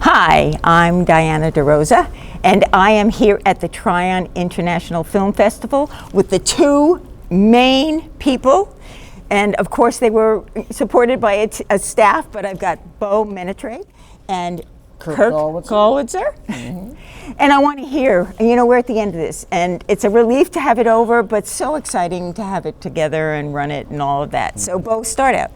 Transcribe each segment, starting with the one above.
Hi, I'm Diana Rosa, and I am here at the Tryon International Film Festival with the two main people. And of course, they were supported by a staff, but I've got Beau Menetre and Kirk Gollwitzer. And I want to hear, we're at the end of this, and it's a relief to have it over, but so exciting to have it together and run it and all of that. So Beau, start out.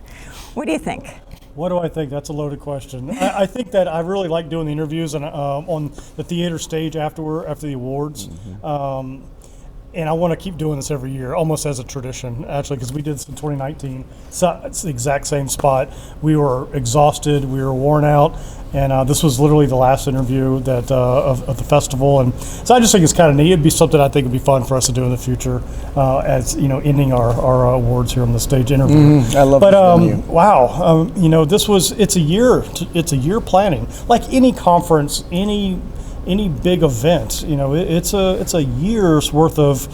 What do you think? What do I think? That's a loaded question. I think that I really like doing the interviews and on the theater stage after the awards. And I want to keep doing this every year, almost as a tradition, actually, because we did this in 2019. So it's the exact same spot. We were exhausted, we were worn out, and this was literally the last interview that of the festival. And so I just think it's kind of neat. It'd be something I think would be fun for us to do in the future, as ending our awards here on the stage interview. I love this venue. Wow, it's a year planning, like any conference, any big event. It's a year's worth of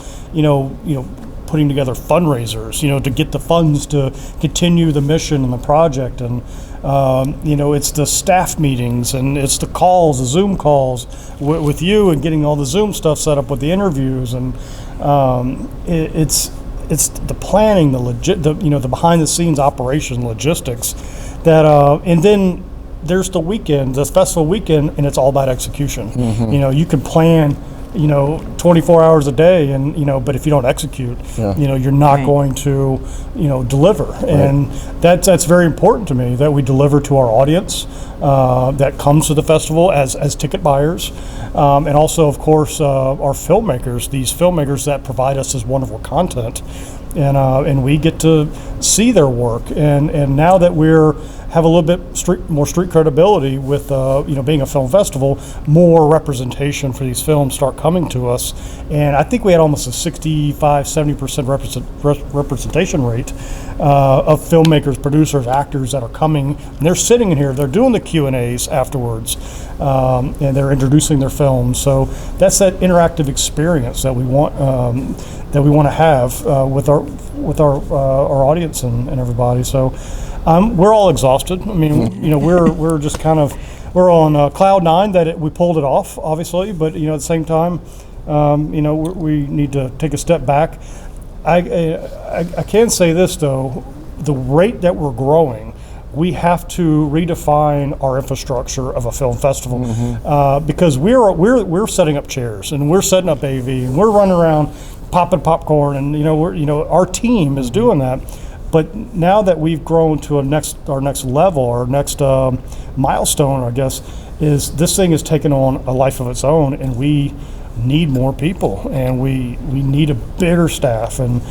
putting together fundraisers, to get the funds to continue the mission and the project. And it's the staff meetings, and it's the calls, the Zoom calls with you, and getting all the Zoom stuff set up with the interviews. And it's the planning, the behind the scenes operation logistics that and then there's the weekend, the festival weekend, and it's all about execution. You can plan 24 hours a day, and but if you don't execute, you're not going to deliver. And that's very important to me, that we deliver to our audience that comes to the festival as ticket buyers, and also of course our filmmakers, these filmmakers that provide us this wonderful content, and we get to see their work. And now that we're have a little bit more street credibility with being a film festival, more representation for these films start coming to us. And I think we had almost a 65-70% representation rate of filmmakers, producers, actors that are coming, and they're sitting in here, they're doing the Q&As afterwards, and they're introducing their films. So that's that interactive experience that we want to have with our audience and everybody. So we're all exhausted. I mean, we're just we're on cloud nine that we pulled it off, obviously, but at the same time, we need to take a step back. I can say this though, the rate that we're growing, we have to redefine our infrastructure of a film festival, because we're setting up chairs, and we're setting up AV, and we're running around popping popcorn, and our team is doing that. But now that we've grown to our next level, our next milestone, I guess, is this thing is taking on a life of its own, and we need more people, and we need a bigger staff. And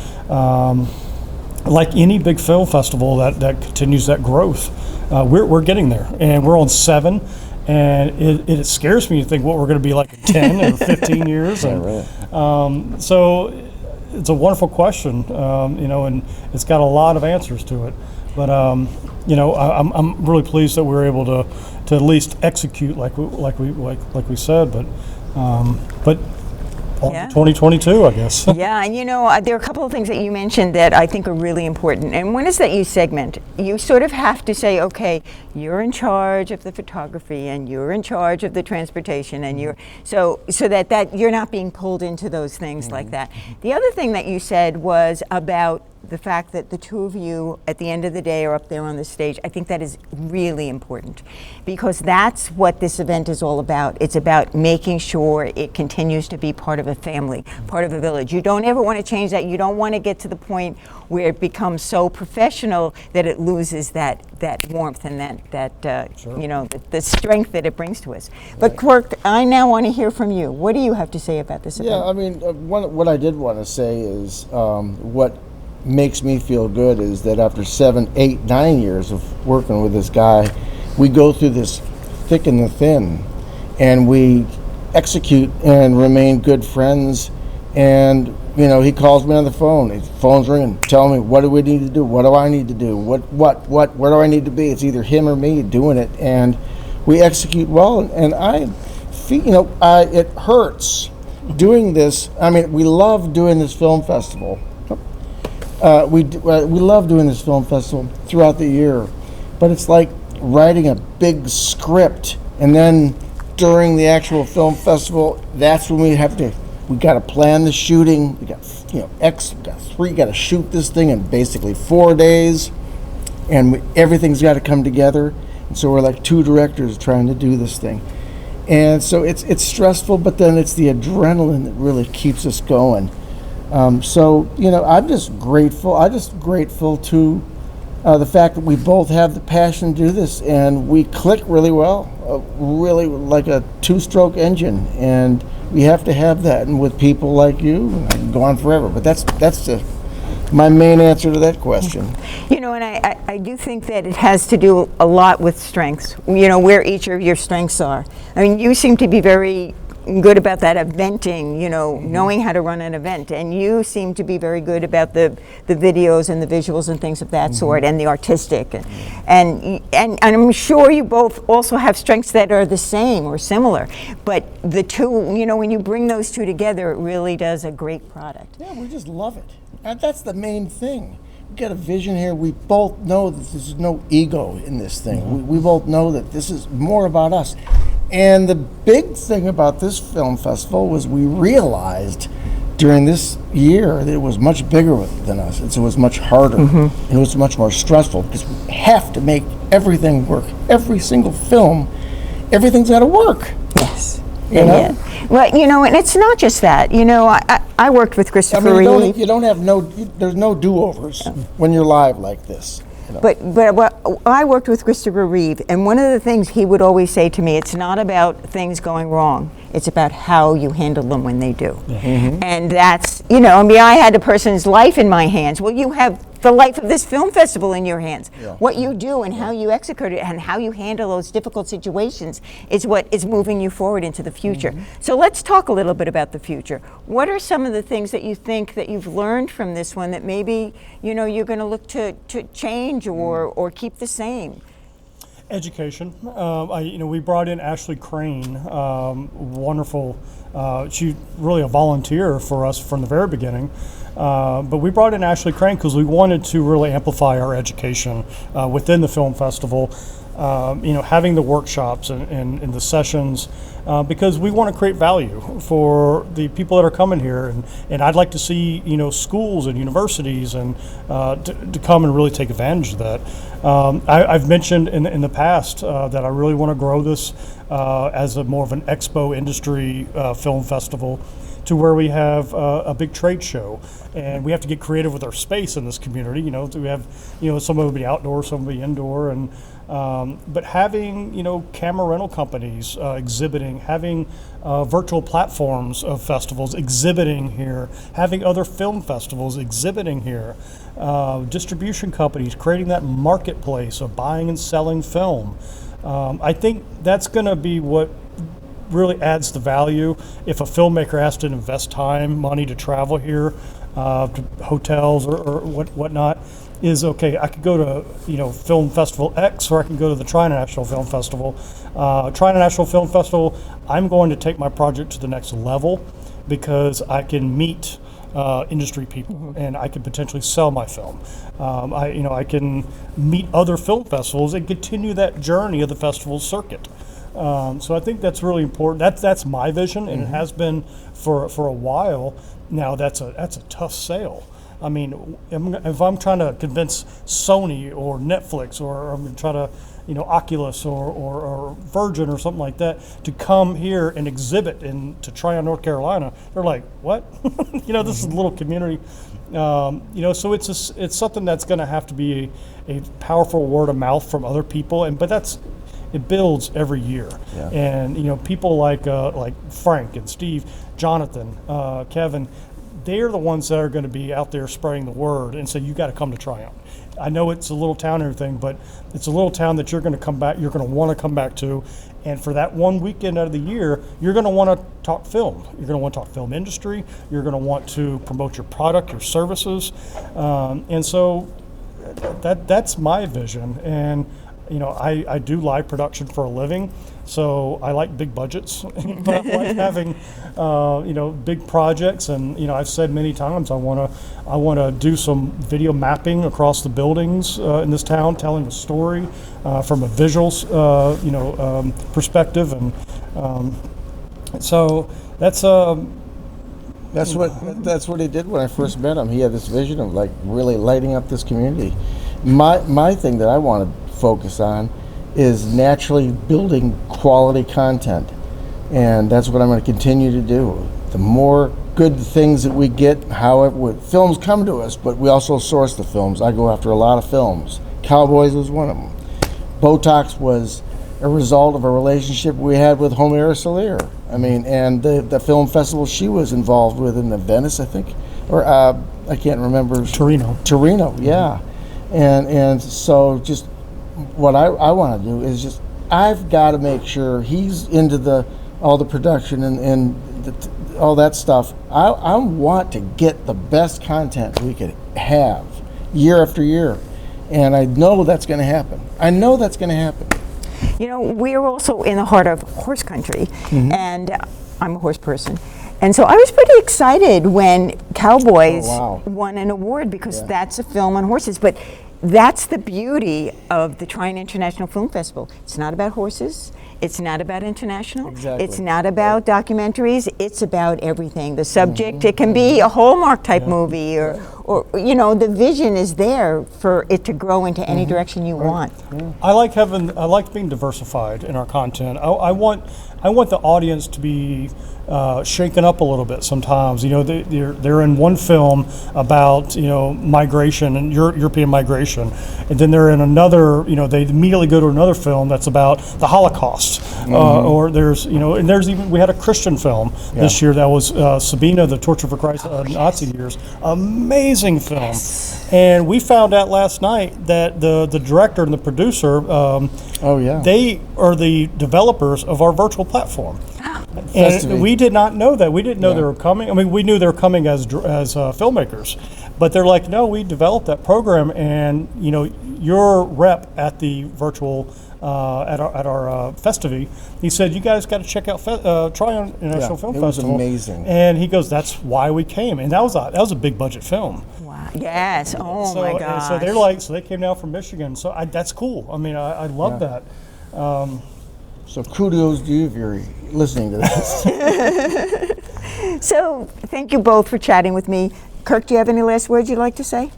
like any big film festival that continues that growth, we're getting there, and we're on 7. And it scares me to think what we're going to be like in 10 or 15 years. And, so it's a wonderful question, and it's got a lot of answers to it. But I'm really pleased that we're able to at least execute like we said. But on to 2022, I guess. Yeah, and there are a couple of things that you mentioned that I think are really important. And one is that you segment. You sort of have to say, okay, you're in charge of the photography, and you're in charge of the transportation, and you're so that you're not being pulled into those things like that. The other thing that you said was about the fact that the two of you at the end of the day are up there on the stage. I think that is really important, because that's what this event is all about. It's about making sure it continues to be part of a family, part of a village. You don't ever want to change that. You don't want to get to the point where it becomes so professional that it loses that warmth and that the strength that it brings to us. But Kirk, I now want to hear from you. What do you have to say about this event? Yeah, I mean, what I did want to say is what makes me feel good is that after 7, 8, 9 years of working with this guy, we go through this thick and the thin, and we execute and remain good friends. And he calls me on the phone, his phone's ringing, telling me, what do we need to do, what do I need to do, where do I need to be? It's either him or me doing it, and we execute well. And I feel, it hurts doing this. I mean, we love doing this film festival. We love doing this film festival throughout the year, but it's like writing a big script And then during the actual film festival, that's when we got to plan the shooting. We got, we got to shoot this thing in basically 4 days, and everything's got to come together. And so we're like two directors trying to do this thing. And so it's stressful, but then it's the adrenaline that really keeps us going. I'm just grateful to the fact that we both have the passion to do this, and we click really well, really like a two-stroke engine, and we have to have that. And with people like you, I can go on forever. But that's my main answer to that question. And I do think that it has to do a lot with strengths, where each of your strengths are. I mean, you seem to be very good about that eventing, knowing how to run an event, and you seem to be very good about the videos and the visuals and things of that sort, and the artistic, and I'm sure you both also have strengths that are the same or similar, but the two, when you bring those two together, it really does a great product. Yeah, we just love it. And that's the main thing. We got a vision here. We both know that there's no ego in this thing. We both know that this is more about us. And the big thing about this film festival was we realized during this year that it was much bigger than us. It was much harder. And it was much more stressful because we have to make everything work. Every single film, everything's got to work. Yes. Yeah. Well, and it's not just that. I worked with Christopher Reeve. There's no do-overs when you're live like this. But I worked with Christopher Reeve, and one of the things he would always say to me, it's not about things going wrong, it's about how you handle them when they do. And that's, I had a person's life in my hands. Well, you have the life of this film festival in your hands. Yeah. What you do and how you execute it and how you handle those difficult situations is what is moving you forward into the future. So let's talk a little bit about the future. What are some of the things that you think that you've learned from this one that maybe, you're going to look to change or keep the same? Education. We brought in Ashley Crane, wonderful. She's really a volunteer for us from the very beginning. But we brought in Ashley Crane because we wanted to really amplify our education within the film festival. Having the workshops and the sessions, because we want to create value for the people that are coming here, and I'd like to see schools and universities and to come and really take advantage of that. I've mentioned in the past that I really want to grow this as more of an expo industry film festival, to where we have a big trade show, and we have to get creative with our space in this community. We have some will be outdoor, some will be indoor, and but having camera rental companies exhibiting, having virtual platforms of festivals exhibiting here, having other film festivals exhibiting here, distribution companies creating that marketplace of buying and selling film. I think that's going to be what really adds the value. If a filmmaker has to invest time, money to travel here, to hotels or whatnot, is okay. I could go to Film Festival X, or I can go to the Tryon National Film Festival. Tryon National Film Festival, I'm going to take my project to the next level because I can meet industry people, and I could potentially sell my film. I can meet other film festivals and continue that journey of the festival circuit. So I think that's really important. That's my vision, and it has been for a while now. That's a tough sale. I mean, if I'm trying to convince Sony or Netflix, or I'm going to try to Oculus or Virgin or something like that to come here and exhibit to Tryon, North Carolina, they're like, what? This is a little community. So it's something that's going to have to be a powerful word of mouth from other people, but it builds every year. Yeah. And people like Frank and Steve, Jonathan, Kevin, they're the ones that are going to be out there spreading the word and say, you got to come to Tryon. I know it's a little town and everything, but it's a little town that you're going to want to come back to. And for that one weekend out of the year, you're going to want to talk film. You're going to want to talk film industry. You're going to want to promote your product, your services. And so that's my vision. And I do live production for a living, so I like big budgets, but I like having, big projects. And I've said many times I want to do some video mapping across the buildings in this town, telling a story from a visual, perspective, and so that's. That's what he did when I first met him. He had this vision of like really lighting up this community. My thing that I want to focus on is naturally building quality content, and that's what I'm going to continue to do. The more good things that we get, however, films come to us, but we also source the films. I go after a lot of films. Cowboys was one of them. Botox was a result of a relationship we had with Homer Soler. I mean, and the film festival she was involved with in Venice, I think, or I can't remember. Torino, yeah. And so just what I want to do is just, I've got to make sure he's into all the production and all that stuff. I want to get the best content we could have year after year. And I know that's going to happen. We are also in the heart of horse country, and I'm a horse person. And so I was pretty excited when Cowboys won an award, because that's a film on horses. But that's the beauty of the Tryon International Film Festival. It's not about horses. It's not about international. Exactly. It's not about documentaries. It's about everything. The subject, it can be a Hallmark type movie, or the vision is there for it to grow into any direction you want. I like being diversified in our content. I want the audience to be shaken up a little bit sometimes. They're in one film about migration and European migration, and then they're in another. They immediately go to another film that's about the Holocaust. Or there's we had a Christian film this year that was Sabina, the Torture for Christ, Nazi years. Amazing film. And we found out last night that the director and the producer, they are the developers of our virtual platform. And we did not know that. We didn't know they were coming. I mean, we knew they were coming as filmmakers, but they're like, no, we developed that program, and your rep at the virtual at our festivity, he said, you guys got to check out Tryon International Film Festival. It was amazing. And he goes, that's why we came, and that was a big budget film. Wow. Yes. Oh my gosh. So they came down from Michigan. So that's cool. I mean, I love that. So kudos to you if you're listening to this. So thank you both for chatting with me. Kirk, do you have any last words you'd like to say?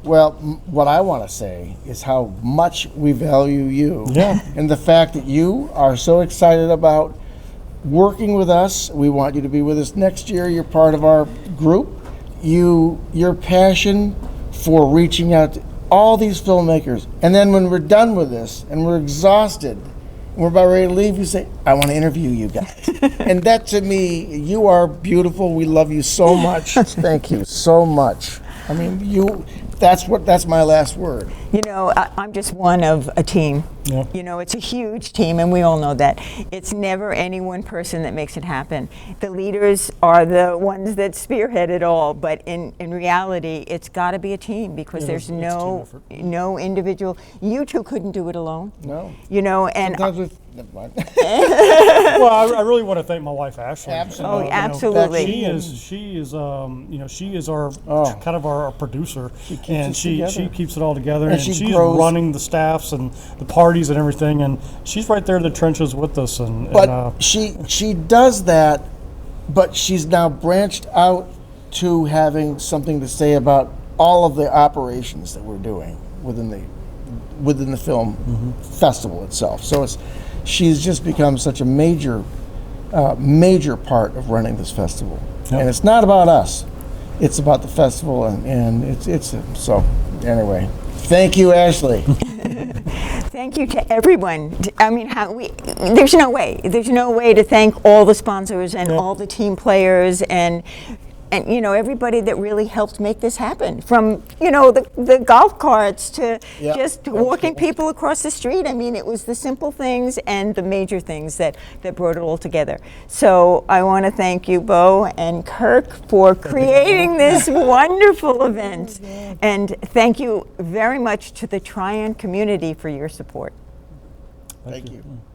Well, what I want to say is how much we value you, and the fact that you are so excited about working with us. We want you to be with us next year. You're part of our group. Your passion for reaching out to all these filmmakers, and then when we're done with this and we're exhausted, we're about ready to leave, you say, I want to interview you guys. And that, to me, you are beautiful. We love you so much. Thank you so much. I mean, that's my last word. I'm just one of a team. Yeah. It's a huge team, and we all know that. It's never any one person that makes it happen. The leaders are the ones that spearhead it all, but in reality, it's got to be a team, because there's no individual. You two couldn't do it alone. No. And never mind. Well, I really want to thank my wife, Ashley. Absolutely. Oh, absolutely. She is our kind of our producer, and she keeps it all together, and she's grows. running the staffs and the parties and everything, and she's right there in the trenches with us. But she does that, but she's now branched out to having something to say about all of the operations that we're doing within the film festival itself. So she's just become such a major part of running this festival. Yep. And it's not about us. It's about the festival, and it's so anyway. Thank you, Ashley. Thank you to everyone. I mean, there's no way to thank all the sponsors and all the team players and everybody that really helped make this happen. From the golf carts to just walking people across the street. I mean, it was the simple things and the major things that brought it all together. So I want to thank you, Beau and Kirk, for creating this wonderful event, and thank you very much to the Tryon community for your support. Thank you.